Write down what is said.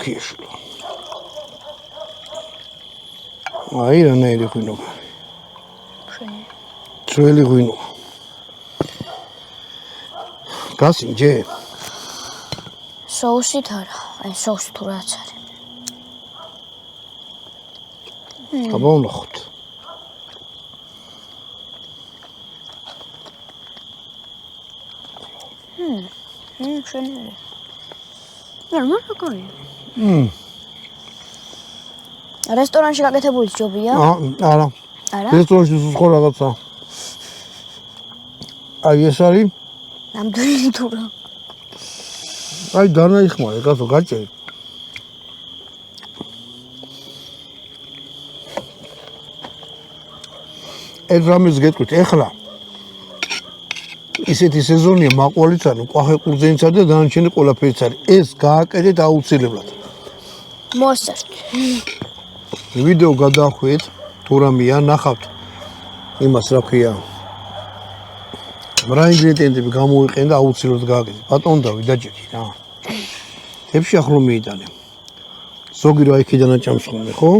ქიეშლო. აი რანაირი ღვინო. ძველი ღვინო. გასინჯე? Соусით არა, აი соуს თუ რაც არის. აბა ვნახოთ. შენელი. ნორმალია. რესტორანში გაკეთებული ჯობია? არა. არა? რესტორანში სხვა რაღაცა. აი ეს არის? ნამდვილი თუ რა. აი დანაიხმარე, კაცო, გაჭერი. ეს რამეს გეტყვით, ეხლა ისეთი სეზონია მაყვალიც არის, ყვახე ყურძენისა და დანარჩენი ყველაფერიც არის. ეს გააკეთეთ აუცილებლად. მოსწრეთ. ვიდეო გადაახვიეთ, თუ რამეა, ნახავთ იმას რა ქვია. რა ინგრედიენტები გამოვიყენე და აუცილებლად გააკეთეთ. ბატონო დავი დაჭექი რა. თებში ახლო მიიტანე. ზოგი რა იქიდან აჭამს ხოლმე, ხო?